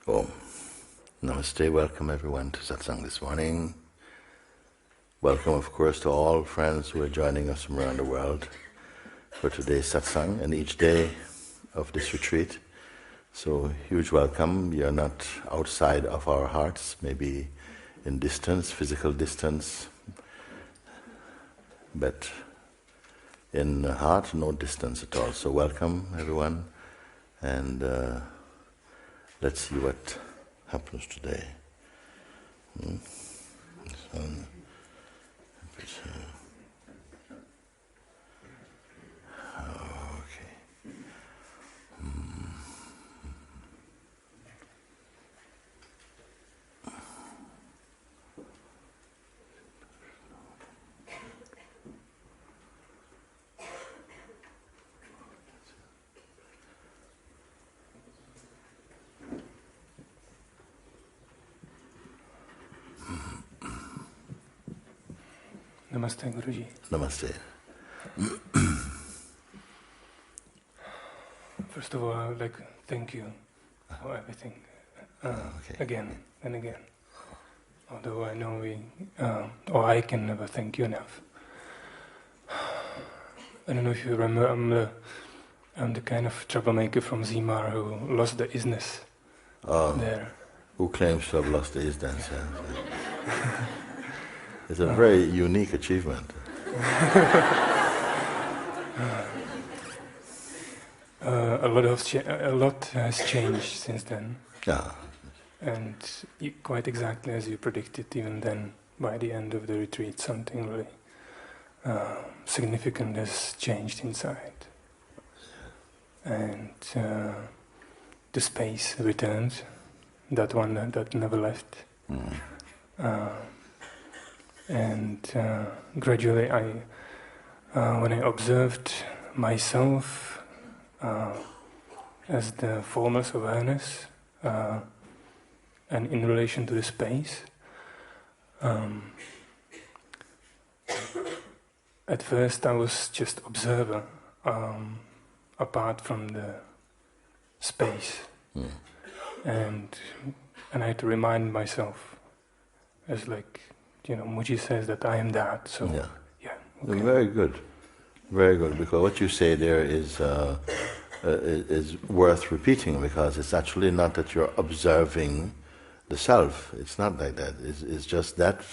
Om. Namaste, welcome everyone to satsang this morning. Welcome, of course, to all friends who are joining us from around the world for today's satsang and each day of this retreat. So, huge welcome. You're not outside of our hearts, maybe in distance, physical distance, but in heart, no distance at all. So welcome everyone, and let's see what happens today. Namaste, Guruji. Namaste. First of all, I would like to thank you for everything. Again and again. Although I know I can never thank you enough. I don't know if you remember, I'm the kind of troublemaker from Zimar who lost the isness there. Who claims to have lost the isness? Yeah. It's a very unique achievement. A lot has changed since then. Yeah. And quite exactly as you predicted, even then, by the end of the retreat, something really significant has changed inside. And the space returned, that one that never left. And gradually, when I observed myself as the formless awareness, and in relation to the space, at first I was just observer, apart from the space, and I had to remind myself, as like, Mooji says that I am that, so yeah. Okay. Very good, because what you say there is worth repeating, because it's actually not that you're observing the self. It's not like that. It's just that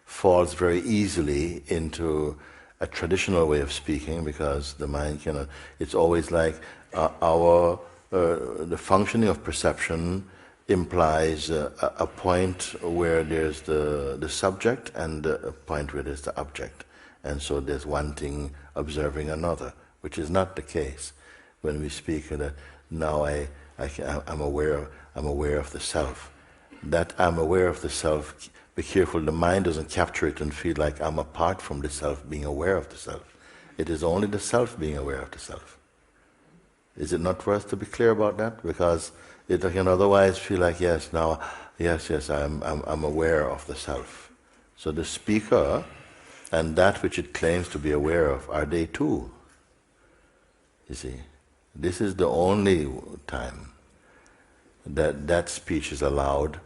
falls very easily into a traditional way of speaking, because the mind cannot. It's always like the functioning of perception implies a point where there's the subject and a point where there's the object, and so there's one thing observing another, which is not the case when we speak that now I'm aware of the self. That I'm aware of the self. Be careful, the mind doesn't capture it and feel like I'm apart from the self being aware of the self. It is only the self being aware of the self. Is it not for us to be clear about that? Because it can otherwise feel like, yes, I'm aware of the self. So the speaker and that which it claims to be aware of, are they too? You see, this is the only time that speech is allowed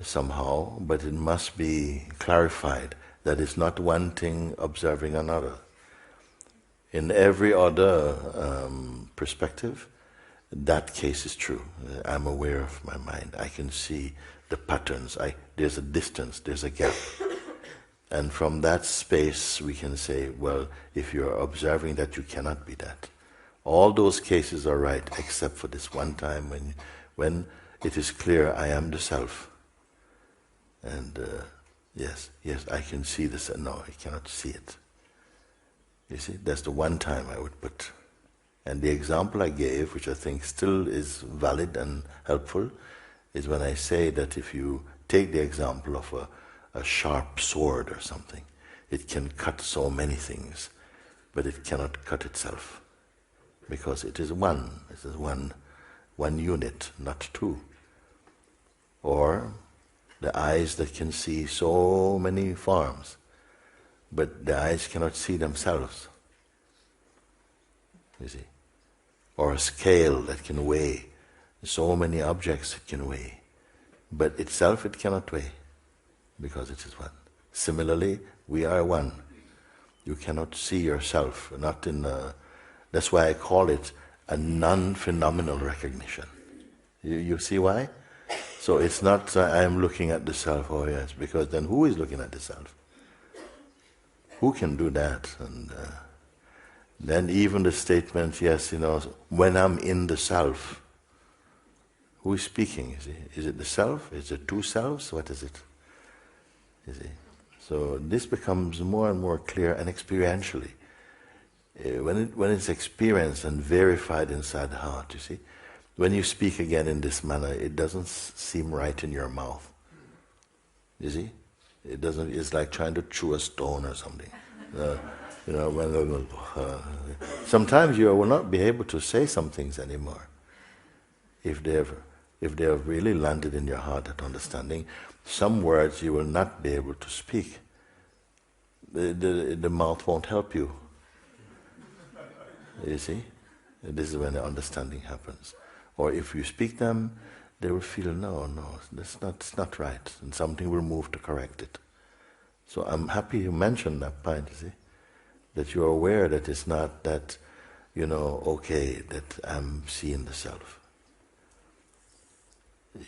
somehow, but it must be clarified that it's not one thing observing another. In every other perspective, that case is true. I'm aware of my mind. I can see the patterns. There's a distance, there's a gap. And from that space we can say, well, if you're observing that, you cannot be that. All those cases are right, except for this one time when it is clear I am the self. And yes, I can see this. No, I cannot see it. You see, that's the one time I would put. And the example I gave, which I think still is valid and helpful, is when I say that if you take the example of a sharp sword or something, it can cut so many things, but it cannot cut itself, because it is one. It is one unit, not two. Or the eyes that can see so many forms, but the eyes cannot see themselves. You see, or a scale that can weigh so many objects it can weigh, but itself it cannot weigh, because it is one. Similarly, we are one. You cannot see yourself, not in a, that's why I call it a non-phenomenal recognition. You see why? So it's not I am looking at the self, oh yes, because then who is looking at the self? Who can do that? And then even the statement, yes, when I'm in the self, who is speaking? Is it the self? Is it two selves? What is it? You see? So this becomes more and more clear, and experientially. When it's experienced and verified inside the heart, you see, when you speak again in this manner, it doesn't seem right in your mouth. You see? It doesn't. It's like trying to chew a stone or something. Sometimes you will not be able to say some things anymore. If they have really landed in your heart, that understanding, some words you will not be able to speak. The mouth won't help you. You see? This is when the understanding happens. Or if you speak them, they will feel, no, it's not right, and something will move to correct it. So I'm happy you mentioned that point, you see, that you're aware that it's not that, okay, that I'm seeing the self.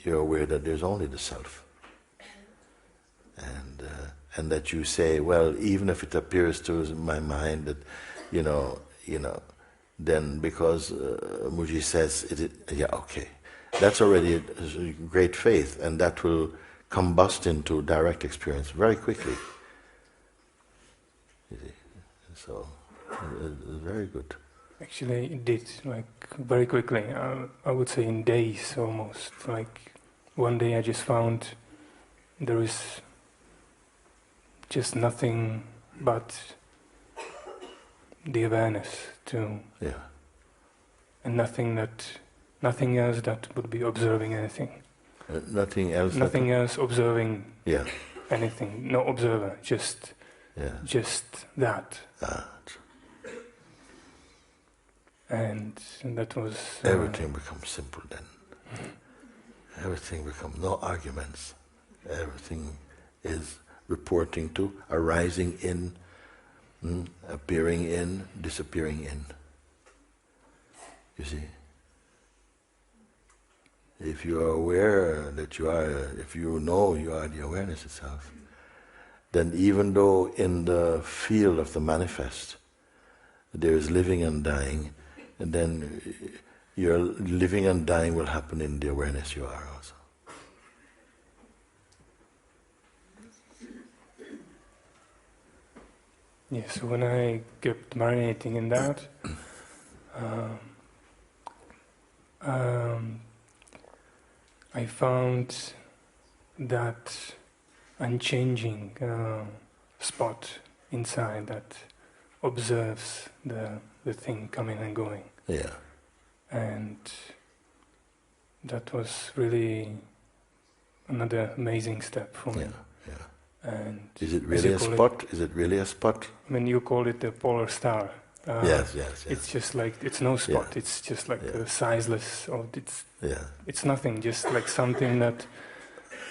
You're aware that there's only the self. And that you say, well, even if it appears to my mind that, then because Mooji says, okay. That's already a great faith, and that will combust into direct experience very quickly. You see? So, very good. Actually, it did, very quickly. I would say in days almost. One day I just found there is just nothing but the awareness too. Yeah. And nothing else that would be observing anything. Nothing else? Nothing else observing anything. No observer, just that. And that was... everything becomes simple then. Everything becomes no arguments. Everything is reporting to, arising in, appearing in, disappearing in. You see? If you are aware that if you know you are the awareness itself, then even though in the field of the manifest there is living and dying, and then your living and dying will happen in the awareness you are also. Yes, so when I kept marinating in that, I found that unchanging spot inside that observes the thing coming and going. Yeah. And that was really another amazing step for me. Yeah. And is it really a spot? Is it really a spot? I mean, you call it the polar star. Yes. It's just it's no spot. Yeah. It's just sizeless, or it's nothing. Just like something that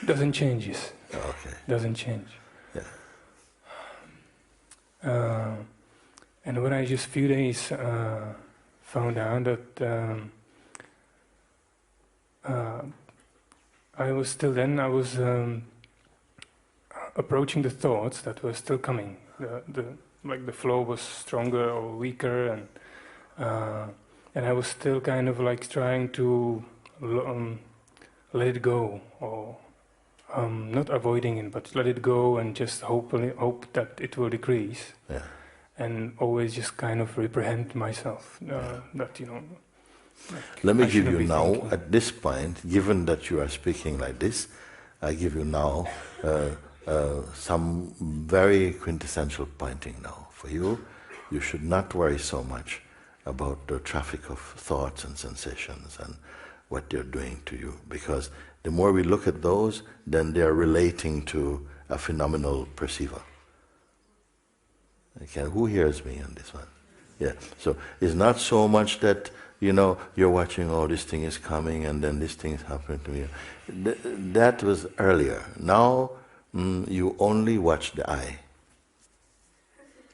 doesn't change. Okay. Doesn't change. Yeah. And when I just few days found out that I was approaching the thoughts that were still coming. The flow was stronger or weaker, and I was still kind of trying to let it go, or not avoiding it, but let it go and just hope that it will decrease. Yeah. And always just kind of reprehend myself that let me give you now, at this point, given that you are speaking like this, I give you now some very quintessential pointing now. For you, you should not worry so much about the traffic of thoughts and sensations and what they're doing to you, because the more we look at those, then they're relating to a phenomenal perceiver. Okay, who hears me on this one? Yeah. So it's not so much that you know, you're watching, oh, this thing is coming, and then this thing is happening to me. That was earlier. Now, you only watch the eye,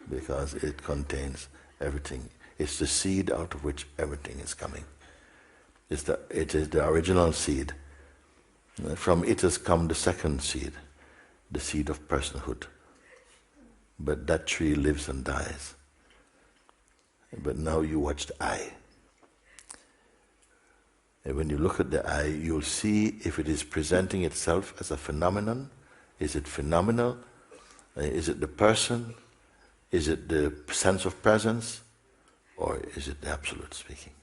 because it contains everything. It's the seed out of which everything is coming. It is the original seed. From it has come the second seed, the seed of personhood. But that tree lives and dies. But now you watch the eye. And when you look at the eye, you'll see if it is presenting itself as a phenomenon. Is it phenomenal? Is it the person? Is it the sense of presence? Or is it the absolute speaking?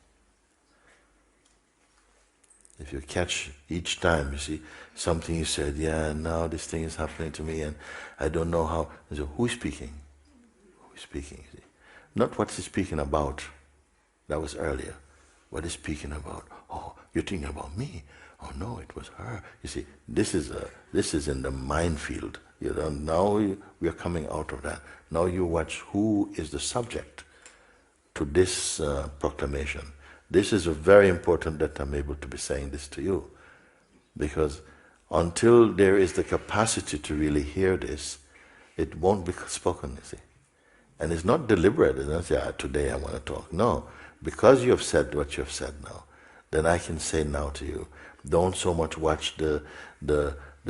If you catch each time, you see, something you said, yeah, now this thing is happening to me and I don't know how. So who's speaking? Who's speaking? See? Not what he's speaking about. That was earlier. What he's speaking about? Oh, you're thinking about me. Oh no, it was her. You see, this is in the minefield. You know, now we are coming out of that. Now you watch who is the subject to this proclamation. This is very important that I'm able to be saying this to you, because until there is the capacity to really hear this, it won't be spoken, you see. And it's not deliberate. It's not say, today I want to talk. No, because you have said what you have said now, then I can say now to you, don't so much watch the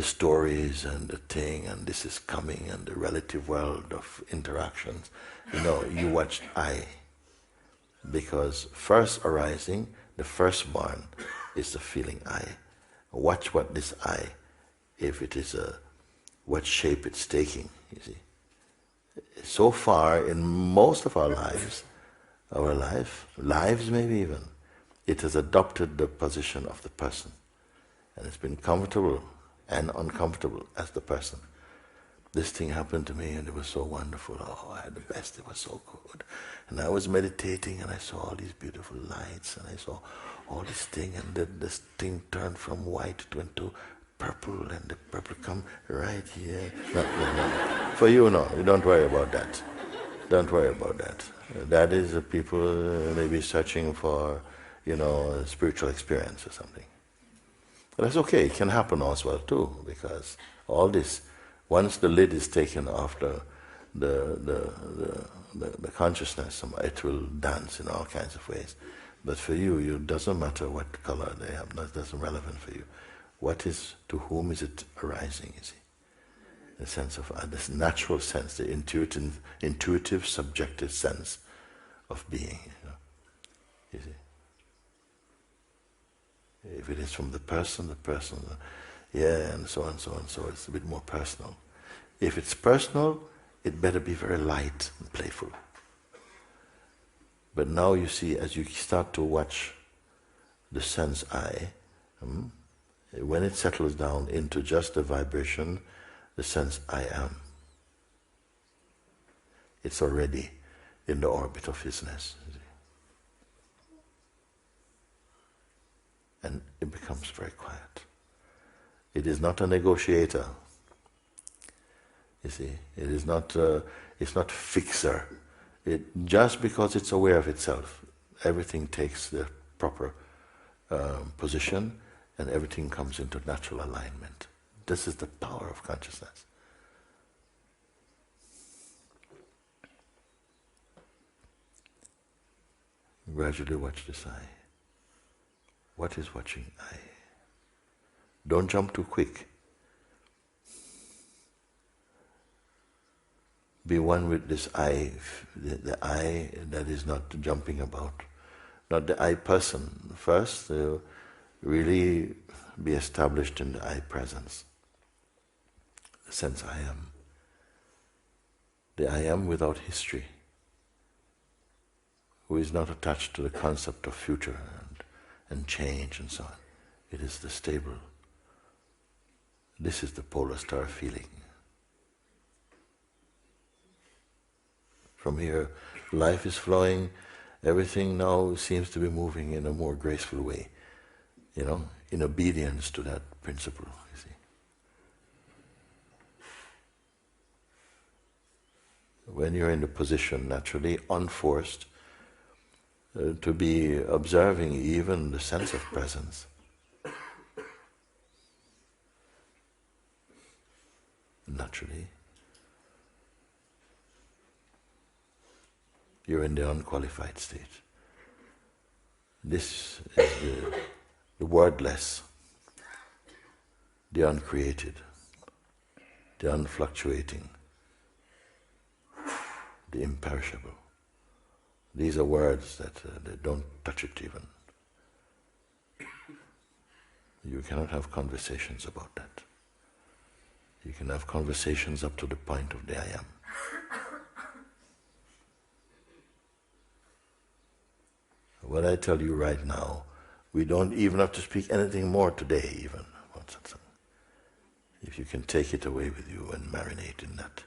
stories and the thing and this is coming and the relative world of interactions. You watch I. Because first arising, the firstborn is the feeling I. Watch what this I, if it is what shape it's taking, you see. So far, in most of our lives maybe even, it has adopted the position of the person. And it's been comfortable and uncomfortable as the person. This thing happened to me and it was so wonderful. Oh, I had the best, it was so good. And I was meditating and I saw all these beautiful lights and I saw all this thing, and then this thing turned from white into purple and the purple come right here. No. For you, no, you don't worry about that. Don't worry about that. That is people maybe searching for, a spiritual experience or something. But that's okay, it can happen as well too, because all this, once the lid is taken off the consciousness, it will dance in all kinds of ways. But for you, it doesn't matter what color they have, that doesn't relevant for you. To whom is it arising, you see? The sense of, this natural sense, the intuitive, subjective sense of being, you see. If it is from the person, yeah, and so on, so on, so it's a bit more personal. If it's personal, it better be very light and playful. But now you see, as you start to watch the sense I, when it settles down into just the vibration, the sense I am, it's already in the orbit of Hisness. And it becomes very quiet. It is not a negotiator. You see, it is not. It's not fixer. Just because it's aware of itself, everything takes the proper position, and everything comes into natural alignment. This is the power of consciousness. Gradually watch this eye. What is watching eye? Don't jump too quick. Be one with this eye, the eye that is not jumping about, not the I person. First, really be established in the I presence, the sense I am. The I am without history, who is not attached to the concept of future and change and so on. It is the stable. This is the polar star feeling. From here, life is flowing, everything now seems to be moving in a more graceful way, in obedience to that principle, you see. When you're in the position, naturally, unforced, to be observing even the sense of presence. Naturally, you're in the unqualified state. This is the wordless, the uncreated, the unfluctuating, the imperishable. These are words that they don't touch it even. You cannot have conversations about that. You can have conversations up to the point of the I am. What I tell you right now, we don't even have to speak anything more today even about satsang. If you can take it away with you and marinate in that.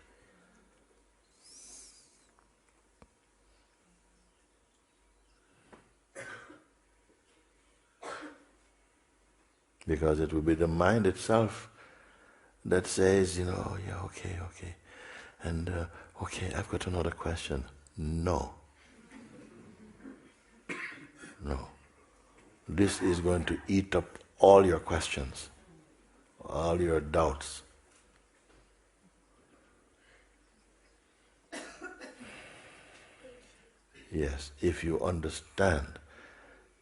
Because it will be the mind itself that says, yeah, okay, and okay, I've got another question. No. This is going to eat up all your questions, all your doubts. Yes, if you understand,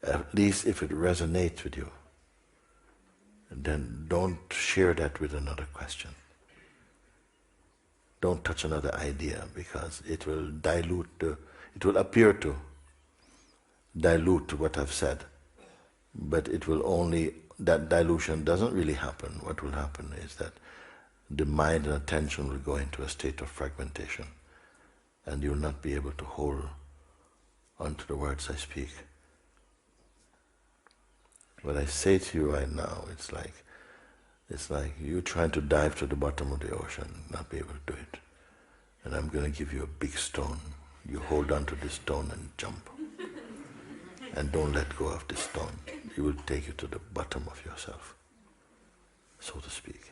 at least if it resonates with you, then don't share that with another question. Don't touch another idea, because it will it will appear to dilute what I've said, but it will only, that dilution doesn't really happen. What will happen is that the mind and attention will go into a state of fragmentation, and you'll not be able to hold onto the words I speak. What I say to you right now, it's like you trying to dive to the bottom of the ocean, not be able to do it. And I'm going to give you a big stone. You hold on to this stone and jump. And don't let go of this stone. It will take you to the bottom of yourself, so to speak.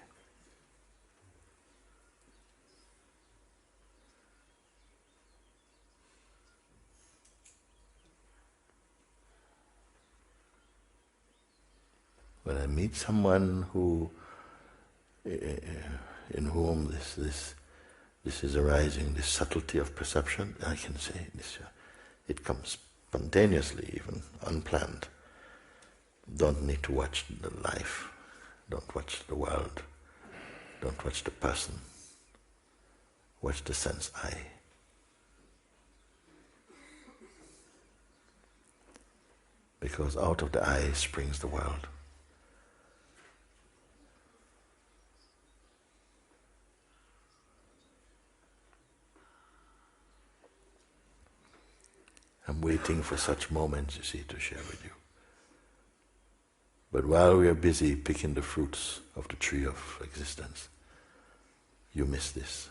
When I meet someone in whom this is arising, this subtlety of perception, I can say this. It comes spontaneously, even unplanned. Don't need to watch the life. Don't watch the world. Don't watch the person. Watch the sense I. Because out of the I springs the world. I'm waiting for such moments, you see, to share with you. But while we are busy picking the fruits of the tree of existence, you miss this.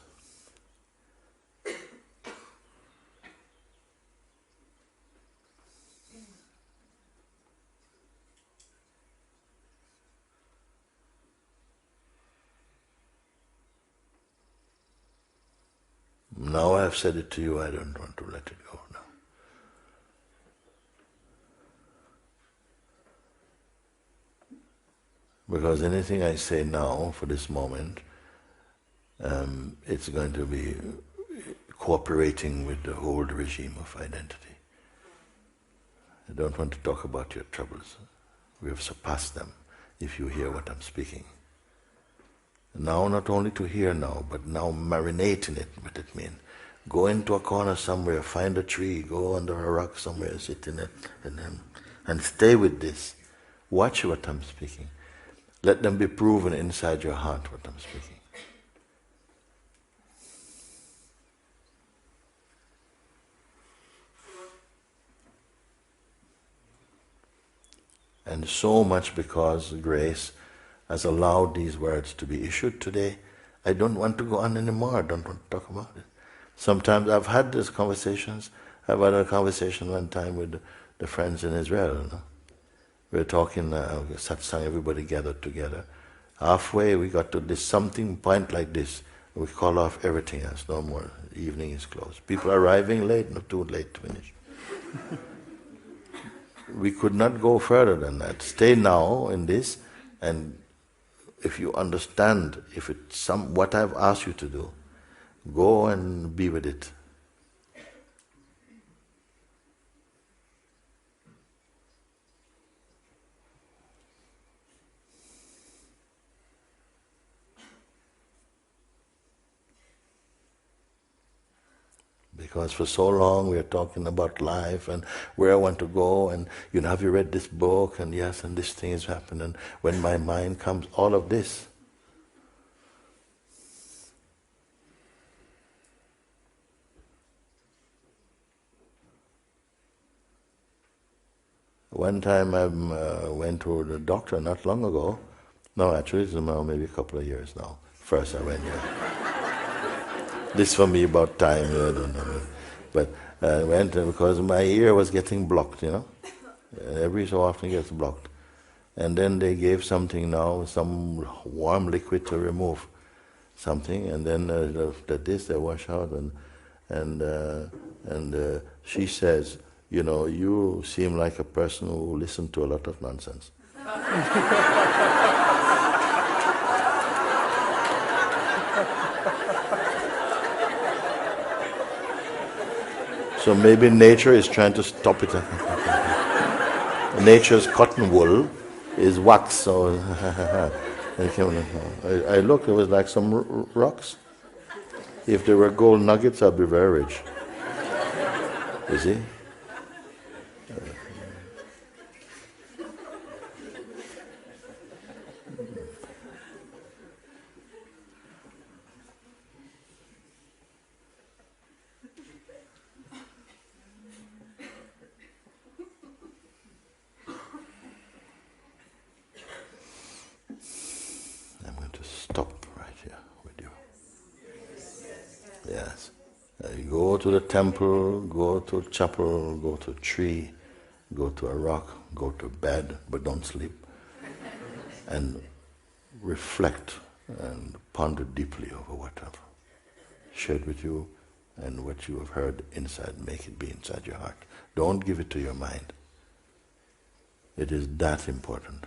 Now I've said it to you, I don't want to let it go now. Because anything I say now, for this moment, it's going to be cooperating with the old regime of identity. I don't want to talk about your troubles. We have surpassed them, if you hear what I'm speaking. Now, not only to hear now, but now marinate in it, what it means. Go into a corner somewhere, find a tree, go under a rock somewhere, sit in it, and stay with this. Watch what I'm speaking. Let them be proven inside your heart what I'm speaking. And so much because grace has allowed these words to be issued today, I don't want to go on anymore, I don't want to talk about it. Sometimes I've had these conversations. I've had a conversation one time with the friends in Israel. We were talking, satsang, everybody gathered together. Halfway we got to this something point like this. We call off everything else, no more. The evening is closed. People are arriving late, not too late to finish. we could not go further than that. Stay now in this, and if you understand, if it's what I've asked you to do, go and be with it. Because for so long we are talking about life and where I want to go, and have you read this book, and yes, and this thing is happening. When my mind comes, all of this. One time I went to the doctor not long ago. No, actually it's now maybe a couple of years now. First I went here. This for me about time, I don't know. But I went because my ear was getting blocked, Every so often it gets blocked. And then they gave something now, some warm liquid to remove something, and then they wash out, and she says, you seem like a person who listened to a lot of nonsense. So maybe nature is trying to stop it. Nature's cotton wool is wax, so I looked, it was like some rocks. If they were gold nuggets, I'd be very rich. You see? I'm going to stop right here with you. Yes. You go to the temple, go to a chapel, go to a tree, go to a rock, go to bed, but don't sleep. And reflect and ponder deeply over what I've shared with you, and what you have heard inside, make it be inside your heart. Don't give it to your mind. It is that important.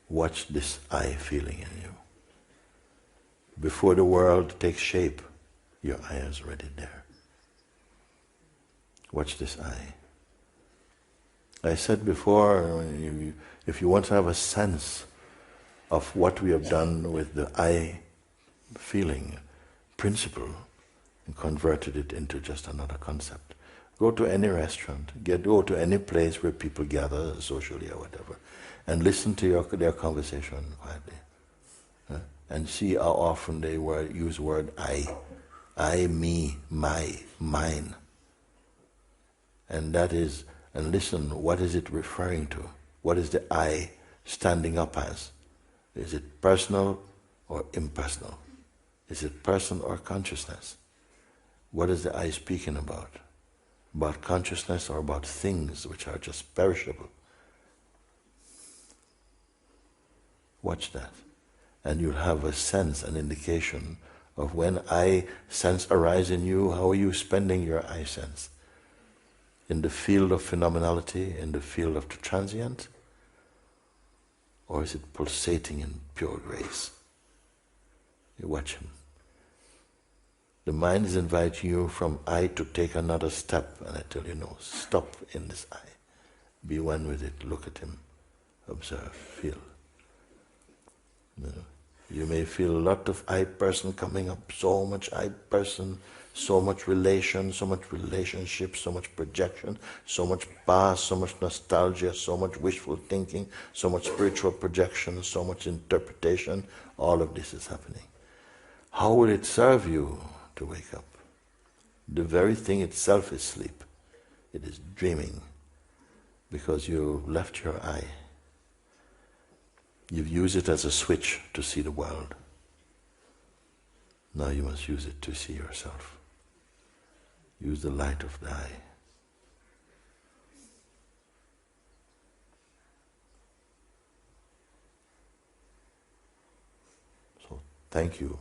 Watch this I feeling in you. Before the world takes shape, your I is already there. Watch this I. I said before, if you want to have a sense of what we have done with the I feeling principle and converted it into just another concept, go to any restaurant, go to any place where people gather socially or whatever, and listen to their conversation quietly. And see how often they use the word I, me, my, mine. And listen, what is it referring to? What is the I standing up as? Is it personal or impersonal? Is it person or consciousness? What is the I speaking about? About consciousness or about things which are just perishable? Watch that. And you'll have a sense, an indication of when I sense arise in you, how are you spending your I sense? In the field of phenomenality, in the field of the transient? Or is it pulsating in pure grace? You watch him. The mind is inviting you from I to take another step, and I tell you no, stop in this I. Be one with it, look at him, observe, feel. You may feel a lot of I person coming up, so much I person, so much relation, so much relationship, so much projection, so much past, so much nostalgia, so much wishful thinking, so much spiritual projection, so much interpretation. All of this is happening. How will it serve you to wake up? The very thing itself is sleep. It is dreaming, because you left your I. You've used it as a switch to see the world. Now you must use it to see yourself. Use the light of the I. So, thank you.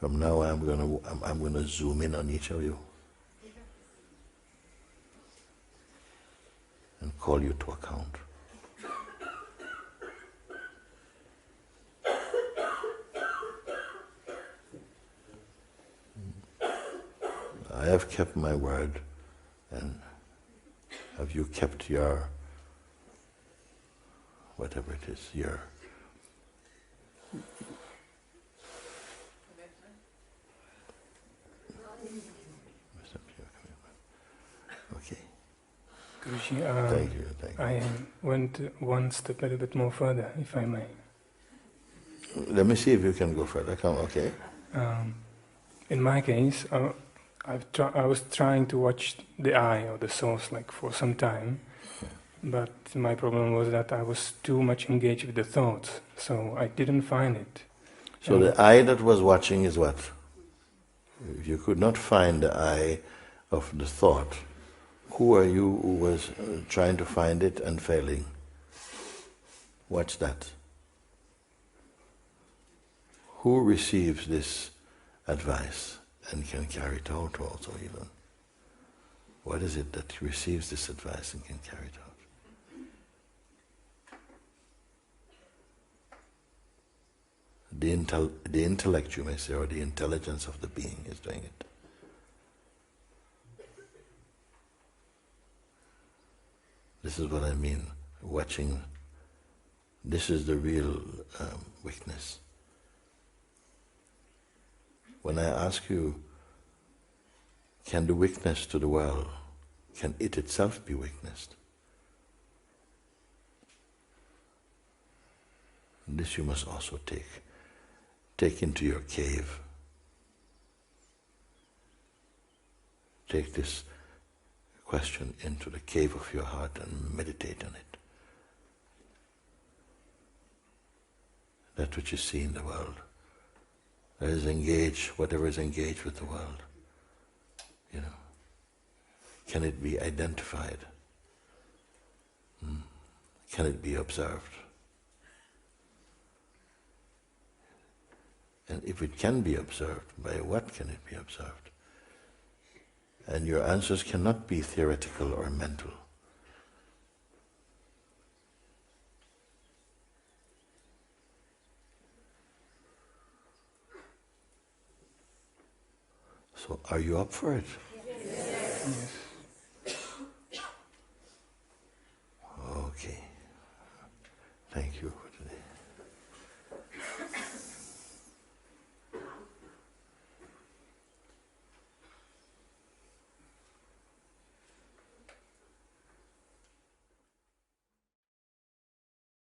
From now on, I'm gonna zoom in on each of you and call you to account. I have kept my word, and have you kept your, whatever it is, your okay. Guruji, Thank you. I went one step a little bit more further, if I may. Let me see if you can go further. Come, okay. In my case, I was trying to watch the eye or the source like for some time, but my problem was that I was too much engaged with the thoughts, so I didn't find it. So the eye that was watching is what? If you could not find the eye of the thought, who are you who was trying to find it and failing? Watch that. Who receives this advice and can carry it out also even? What is it that receives this advice and can carry it out? The intellect, you may say, or the intelligence of the being is doing it. This is what I mean, watching. This is the real weakness. When I ask you, can the witness to the world, can it itself be witnessed? This you must also take into your cave. Take this question into the cave of your heart and meditate on it. That which you see in the world, that is engaged, whatever is engaged with the world, can it be identified? Can it be observed? And if it can be observed, by what can it be observed? And your answers cannot be theoretical or mental. So, are you up for it? Yes.